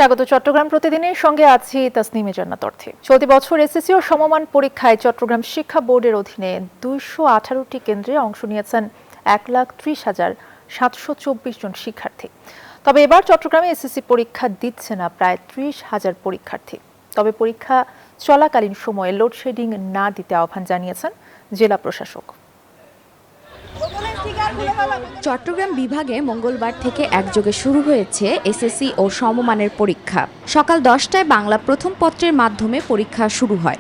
স্বাগত চট্টগ্রাম প্রতিদিনের সঙ্গে আছি তাসনিমে জান্নাত অর্থে। চলতি বছর এসএসসি ও সমমান পরীক্ষায় চট্টগ্রাম শিক্ষা বোর্ডের অধীনে 218টি কেন্দ্রে অংশ নিয়েছেন 1,30,724 জন শিক্ষার্থী। তবে এবার চট্টগ্রামে এসএসসি পরীক্ষা দিচ্ছে না প্রায় 30,000 পরীক্ষার্থী। তবে পরীক্ষা চলাকালীন সময়ে লোডশেডিং না দিতে আহ্বান জানিয়েছেন জেলা প্রশাসক। চট্টগ্রাম বিভাগে মঙ্গলবার থেকে একযোগে শুরু হয়েছে এসএসসি ও সমমানের পরীক্ষা। সকাল 10টায় বাংলা প্রথম পত্রের মাধ্যমে পরীক্ষা শুরু হয়।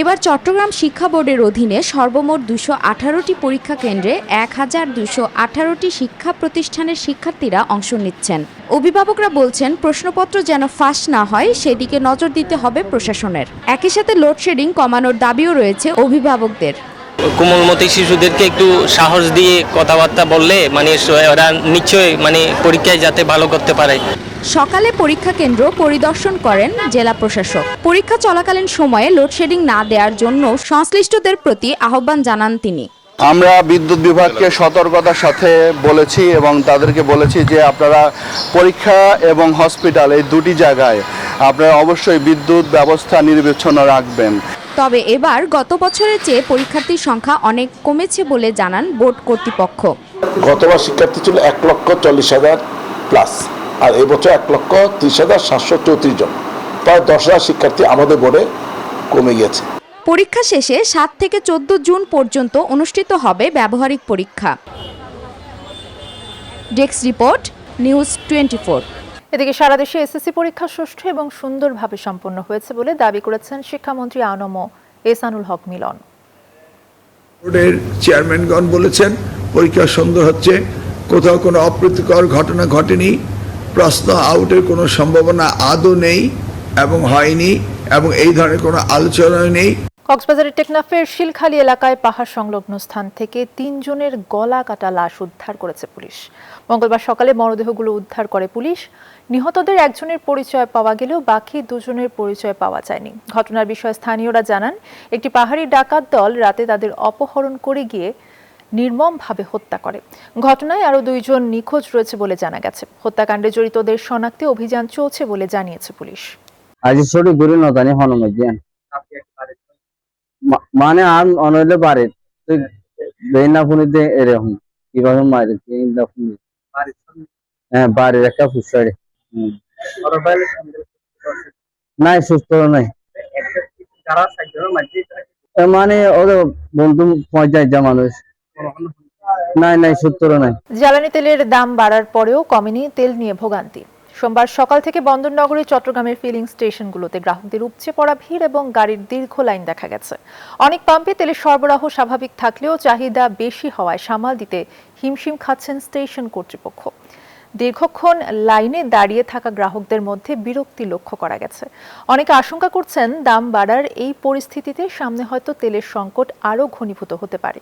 এবার চট্টগ্রাম শিক্ষা বোর্ডের অধীনে সর্বমোট 218টি পরীক্ষা কেন্দ্রে 1,218টি শিক্ষা প্রতিষ্ঠানের শিক্ষার্থীরা অংশ নিচ্ছেন। অভিভাবকরা বলছেন প্রশ্নপত্র যেন ফাঁস না হয় সেদিকে নজর দিতে হবে প্রশাসনের। একই সাথে লোডশেডিং কমানোর দাবিও রয়েছে অভিভাবকদের। কোমলমতি শিশুদেরকে একটু সাহস দিয়ে কথাবার্তা বললে ওরা নিশ্চয়ই পরীক্ষায় যাতে ভালো করতে পারে। সকালে পরীক্ষা কেন্দ্র পরিদর্শন করেন জেলা প্রশাসক। পরীক্ষা চলাকালীন সময়ে লোডশেডিং না দেওয়ার জন্য সংশ্লিষ্টদের প্রতি আহ্বান জানান তিনি। আমরা বিদ্যুৎ বিভাগকে সতর্কতার সাথে বলেছি এবং তাদেরকে বলেছি যে আপনারা পরীক্ষা এবং হসপিটাল এই দুটি জায়গায় আপনারা অবশ্যই বিদ্যুৎ ব্যবস্থা নিরবিচ্ছিন্ন রাখবেন। তবে এবার গত বছরের চেয়ে পরীক্ষার্থীর সংখ্যা অনেক কমেছে বলে জানান বোর্ড কর্তৃপক্ষ। গতবার শিক্ষার্থী ছিল 1,40,000 প্লাস, আর এবছর 1,30,734 জন, প্রায় 10,000 শিক্ষার্থী আমাদের বোর্ডে কমে গিয়েছে। পরীক্ষা শেষে 7 থেকে 14 জুন পর্যন্ত অনুষ্ঠিত হবে ব্যবহারিক পরীক্ষা। Desk report, news 24। এদিকে সারা দেশে এসএসসি পরীক্ষা সুষ্ঠু এবং সুন্দরভাবে সম্পন্ন হয়েছে বলে দাবি করেছেন শিক্ষামন্ত্রী আনম এহসানুল হক মিলন। বোর্ডের চেয়ারম্যানগণ বলেছেন পরীক্ষা সুন্দর হচ্ছে, কোথাও কোনো অপ্রীতিকর ঘটনা ঘটেনি, প্রশ্ন আউটের কোনো সম্ভাবনা আদৌ নেই এবং হয়নি, এবং এই ধরনের কোনো আলোচনা নেই। কক্সবাজারের টেকনাফের শিলখালী এলাকায় পাহাড় সংলগ্ন স্থান থেকে 3 জনের গলা কাটা লাশ উদ্ধার করেছে পুলিশ। মঙ্গলবার সকালে মরদেহগুলো উদ্ধার করে পুলিশ। নিহতদের একজনের পরিচয় পাওয়া গেলেও বাকি 2 জনের পরিচয় পাওয়া যায়নি। ঘটনার বিষয়ে স্থানীয়রা জানান, একটি পাহাড়ি ডাকাত দল রাতে তাদের অপহরণ করে গিয়ে নির্মমভাবে হত্যা করে। ঘটনায় আরও 2 জন নিখোঁজ রয়েছে বলে জানা গেছে। হত্যাকাণ্ডে জড়িতদের শনাক্তে অভিযান চলছে বলে জানিয়েছে পুলিশ। আজ ছোট গুরু নদানি হনুমজ্ঞান মানে আর অনলে পারে বেনা ফুনিতে এরকম কিভাবে মারে হ্যাঁ বাড়ির একটা ফুসারে নাই সুস্থ নাই মানে ওদের বন্ধু 50 মানুষ নাই সুস্থ নাই। জ্বালানি তেলের দাম বাড়ার পরেও কমেনি তেল নিয়ে ভোগান্তি। সোমবার সকাল থেকে বন্দরনগরী চট্টগ্রামের ফিলিং স্টেশনগুলোতে গ্রাহকদের উপচে পড়া ভিড় এবং গাড়ির দীর্ঘ লাইন দেখা গেছে। অনেক পাম্পে তেলের সরবরাহ স্বাভাবিক থাকলেও চাহিদা বেশি হওয়ায় সামাল দিতে হিমশিম খাচ্ছেন স্টেশন কর্তৃপক্ষ। দীর্ঘক্ষণ লাইনে দাঁড়িয়ে থাকা গ্রাহকদের মধ্যে বিরক্তি লক্ষ্য করা গেছে। অনেকে আশঙ্কা করছেন দাম বাড়ার এই পরিস্থিতিতে সামনে হয়তো তেলের সংকট আরও ঘনীভূত হতে পারে।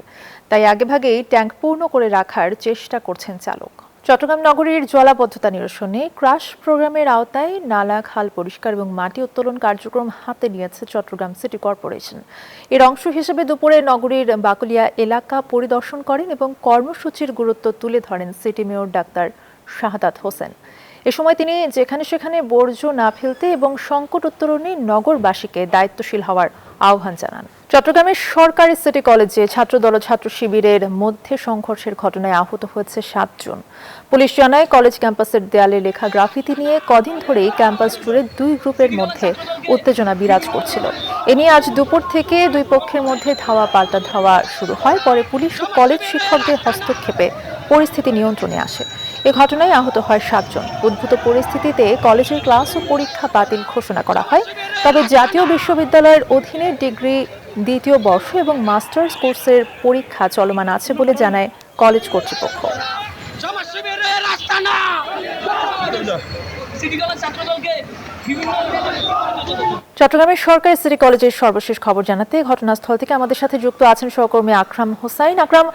তাই আগেভাগেই ট্যাঙ্ক পূর্ণ করে রাখার চেষ্টা করছেন চালক। চট্টগ্রাম নগরীর জলাবদ্ধতা নিরসনে ক্রাশ প্রোগ্রামের আওতায় নালা, খাল পরিষ্কার এবং মাটি উত্তোলন কার্যক্রম হাতে নিয়েছে চট্টগ্রাম সিটি কর্পোরেশন। এর অংশ হিসেবে দুপুরে নগরীর বাকুলিয়া এলাকা পরিদর্শন করেন এবং কর্মসূচির গুরুত্ব তুলে ধরেন city mayor doctor Shahadat Hossain. এ সময় তিনি যেখানে সেখানে বর্জ্য না ফেলতে এবং সংকট উত্তরণে নগরবাসীকে দায়িত্বশীল হওয়ার আহ্বান জানান। চট্টগ্রামের সরকারি সিটি কলেজে ছাত্রদল ও ছাত্র শিবিরের মধ্যে সংঘর্ষের ঘটনায় আহত হয়েছে 7 জন। পুলিশ জানায়, কলেজ ক্যাম্পাসের দেয়ালে লেখা গ্রাফিতি নিয়ে কদিন ধরেই ক্যাম্পাস জুড়ে 2 গ্রুপের মধ্যে উত্তেজনা বিরাজ করছিল। এ নিয়ে আজ দুপুর থেকে 2 পক্ষের মধ্যে ধাওয়া পাল্টা ধাওয়া শুরু হয়। পরে পুলিশ ও কলেজ শিক্ষকদের হস্তক্ষেপে পরিস্থিতি নিয়ন্ত্রণে আসে। এ ঘটনায় আহত হয় 7 জন। উদ্ভূত পরিস্থিতিতে কলেজের ক্লাস ও পরীক্ষা বাতিল ঘোষণা করা হয়। তবে জাতীয় বিশ্ববিদ্যালয়ের অধীনে ডিগ্রি 2য় বর্ষ এবং মাস্টার্স কোর্সের পরীক্ষা চলমান আছে বলে জানায় কলেজ কর্তৃপক্ষ। চট্টগ্রামের সরকারি সিটি কলেজের সর্বশেষ খবর জানাতে ঘটনাস্থল থেকে আমাদের সাথে যুক্ত আছেন সহকর্মী আকরাম হোসাইন। আকরাম,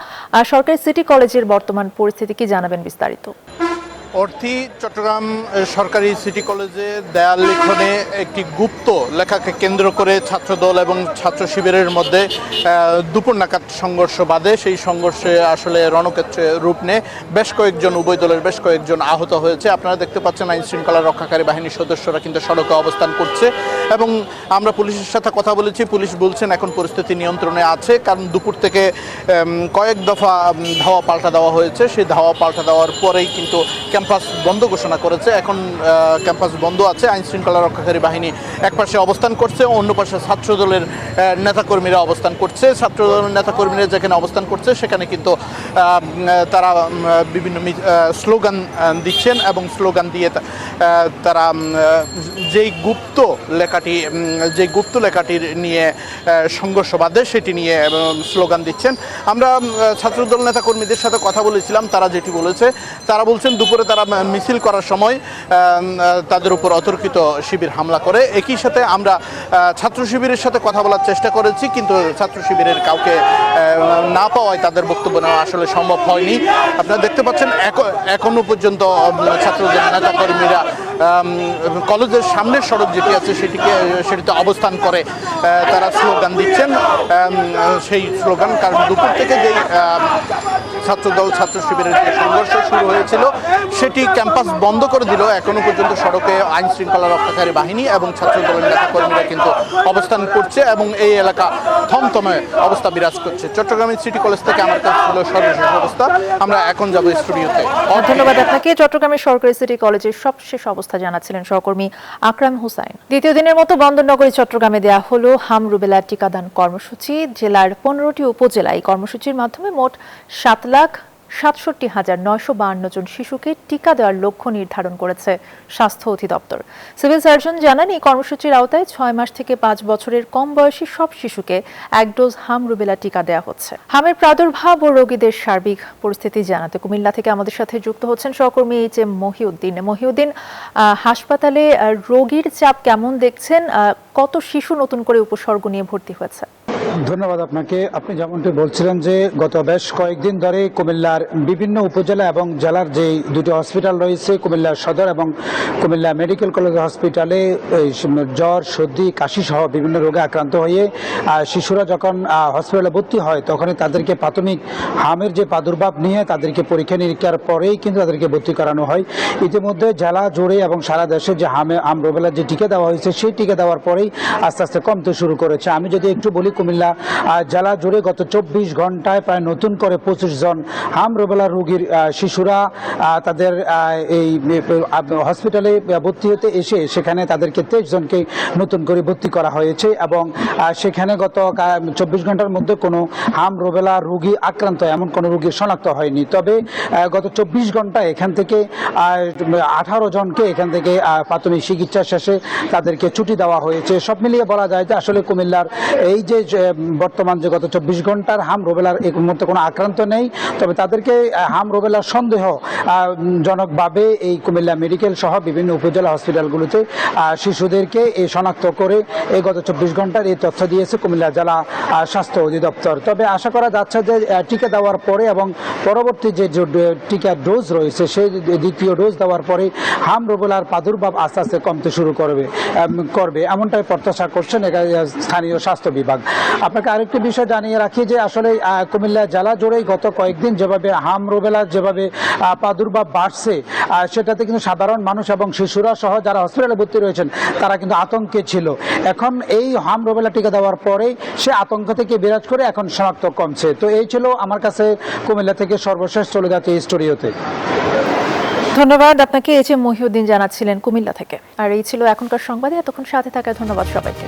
সরকারি সিটি কলেজের বর্তমান পরিস্থিতি কি জানাবেন বিস্তারিত? অর্থী চট্টগ্রাম সরকারি সিটি কলেজে দেয়াল লিখনে একটি গুপ্ত লেখাকে কেন্দ্র করে ছাত্রদল এবং ছাত্র শিবিরের মধ্যে দুপুর নাগাদ সংঘর্ষ বাধে। সেই সংঘর্ষে আসলে রণক্ষেত্রে রূপ নেয়, বেশ কয়েকজন উভয় দলের বেশ কয়েকজন আহত হয়েছে। আপনারা দেখতে পাচ্ছেন আইন শৃঙ্খলা রক্ষাকারী বাহিনীর সদস্যরা কিন্তু সড়কে অবস্থান করছে এবং আমরা পুলিশের সাথে কথা বলেছি। পুলিশ বলছেন এখন পরিস্থিতি নিয়ন্ত্রণে আছে, কারণ দুপুর থেকে কয়েক দফা ধাওয়া পাল্টা দেওয়া হয়েছে। সেই ধাওয়া পাল্টা দেওয়ার পরেই কিন্তু ক্যাম্পাস বন্ধ ঘোষণা করেছে। এখন ক্যাম্পাস বন্ধ আছে। আইন শৃঙ্খলা রক্ষাকারী বাহিনী এক পাশে অবস্থান করছে, অন্য পাশে ছাত্রদলের নেতাকর্মীরা অবস্থান করছে। ছাত্রদলের নেতাকর্মীরা যেখানে অবস্থান করছে সেখানে কিন্তু তারা বিভিন্ন স্লোগান দিচ্ছেন এবং স্লোগান দিয়ে তারা যেই গুপ্ত লেখাটির নিয়ে সংঘর্ষ বাধে সেটি নিয়ে স্লোগান দিচ্ছেন। আমরা ছাত্রদল নেতাকর্মীদের সাথে কথা বলেছিলাম, তারা যেটি বলেছে, তারা বলছেন দুপুরে তারা মিছিল করার সময় তাদের উপর অতর্কিত শিবির হামলা করে। একই সাথে আমরা ছাত্র শিবিরের সাথে কথা বলার চেষ্টা করেছি, কিন্তু ছাত্র শিবিরের কাউকে না পাওয়ায় তাদের বক্তব্য নেওয়া আসলে সম্ভব হয়নি। আপনারা দেখতে পাচ্ছেন এখনো পর্যন্ত ছাত্রদল নেতাকর্মীরা কলেজের সামনের সড়ক যেটি আছে সেটিতে অবস্থান করে তারা স্লোগান দিচ্ছেন। সেই স্লোগান, কারণ দুপুর থেকে যেই ছাত্রদল ছাত্র শিবিরের যে সংঘর্ষ শুরু হয়েছিল সেটি ক্যাম্পাস বন্ধ করে দিল। এখনো পর্যন্ত সড়কে আইন শৃঙ্খলা রক্ষাকারী বাহিনী এবং ছাত্রদলের নেতাকর্মীরা কিন্তু অবস্থান করছে এবং এই এলাকা থমথমে অবস্থা বিরাজ করছে। চট্টগ্রামের সিটি কলেজ থেকে আমার কাছে ছিল সর্বশেষ অবস্থা। আমরা এখন যাব স্টুডিওতে। ধন্যবাদ আপনাকে। চট্টগ্রামের সরকারি সিটি কলেজের সবশেষ অবস্থা জানাচ্ছিলেন সহকর্মী আকরাম হোসাইন। দ্বিতীয় দিনের মতো বন্দরনগরী চট্টগ্রামে দেয়া হলো হাম রুবেলা টিকাদান কর্মসূচি। জেলার 15টি উপজেলায় এই কর্মসূচির মাধ্যমে মোট 7,67,952 জন শিশুকে টিকা দেওয়ার লক্ষ্য নির্ধারণ করেছে স্বাস্থ্য অধিদপ্তর। সিভিল সার্জন জানান, এই কর্মসূচির আওতায় 6 মাস থেকে 5 বছরের কম বয়সী সব শিশুকে 1 ডোজ হাম রুবেলা টিকা দেওয়া হচ্ছে। হামের প্রাদুর্ভাব ও রোগীদের সার্বিক পরিস্থিতি জানাতে কুমিল্লা থেকে আমাদের সাথে যুক্ত হচ্ছেন সহকর্মী এইচ.এম. মহিউদ্দিন। হাসপাতালে রোগীর চাপ কেমন দেখছেন? কত শিশু নতুন করে উপসর্গ নিয়ে ভর্তি হয়েছে? ধন্যবাদ আপনাকে। আপনি যেমনটি বলছিলেন যে গত বেশ কয়েকদিন ধরে কুমিল্লার বিভিন্ন উপজেলা এবং জেলার যে দুটি হসপিটাল রয়েছে, কুমিল্লা সদর এবং কুমিল্লা মেডিকেল কলেজ হসপিটালে জ্বর, সর্দি, কাশি সহ বিভিন্ন রোগে আক্রান্ত হয়ে শিশুরা যখন হসপিটালে ভর্তি হয় তখনই তাদেরকে প্রাথমিক হামের যে প্রাদুর্ভাব নিয়ে তাদেরকে পরীক্ষা নিরীক্ষার পরেই কিন্তু তাদেরকে ভর্তি করানো হয়। ইতিমধ্যে জেলা জুড়ে এবং সারা দেশে যে হাম রুবেলার যে টিকা দেওয়া হয়েছে সেই টিকা দেওয়ার পরেই আস্তে আস্তে কমতে শুরু করেছে। আমি যদি একটু বলি, কুমিল্লা জেলা জুড়ে গত 24 ঘন্টায় প্রায় নতুন করে 25 জন হাম রুবেলা রোগীর শিশুরা তাদের এই হসপিটালে ভর্তি হতে এসে সেখানে তাদেরকে 23 জনকে নতুন করে ভর্তি করা হয়েছে এবং সেখানে গত 24 ঘন্টার মধ্যে কোনো হাম রুবেলা রোগী আক্রান্ত এমন কোনো রোগী শনাক্ত হয়নি। তবে গত 24 ঘন্টায় এখান থেকে 18 জনকে এখান থেকে প্রাথমিক চিকিৎসা শেষে তাদেরকে ছুটি দেওয়া হয়েছে। সব মিলিয়ে বলা যায় যে আসলে কুমিল্লার এই যে বর্তমান যে গত 24 ঘন্টার হাম রুবেলার এই মুহূর্তে কোনো আক্রান্ত নেই। তবে তাদেরকে হাম রুবেলার সন্দেহজনকভাবে এই কুমিল্লা মেডিকেল সহ বিভিন্ন উপজেলা হসপিটালগুলোতে শিশুদেরকে এই শনাক্ত করে এই গত 24 ঘন্টার এই তথ্য দিয়েছে কুমিল্লা জেলা স্বাস্থ্য অধিদপ্তর। তবে আশা করা যাচ্ছে যে টিকা দেওয়ার পরে এবং পরবর্তী যে টিকার ডোজ রয়েছে সেই দ্বিতীয় ডোজ দেওয়ার পরে হাম রুবেলার প্রাদুর্ভাব আস্তে আস্তে কমতে শুরু করবে এমনটাই প্রত্যাশা করছেন স্থানীয় স্বাস্থ্য বিভাগ। আপনাকে আরেকটি বিষয় জানিয়ে রাখি যে আসলে কুমিল্লা জেলা জুড়েই গত কয়েকদিন যেভাবে হাম রুবেলার যেভাবে প্রাদুর্ভাব বাড়ছে সেটাতে কিন্তু সাধারণ মানুষ এবং শিশুরা সহ যারা হসপিটালে ভর্তি রয়েছেন তারা কিন্তু আতঙ্কে ছিল। এখন এই হাম রুবেলা টিকা দেওয়ার পরেই সে আতঙ্ক থেকে বিরাজ করে এখন শনাক্ত কমছে। তো এই ছিল আমার কাছে কুমিল্লা থেকে সর্বশেষ। চলে যাচ্ছে এই স্টুডিওতে। ধন্যবাদ আপনাকে। এইচ.এম. মহিউদ্দিন জানাচ্ছিলেন কুমিল্লা থেকে। আর এই ছিল এখনকার সংবাদে। এতক্ষণ সাথে থাকার ধন্যবাদ সবাইকে।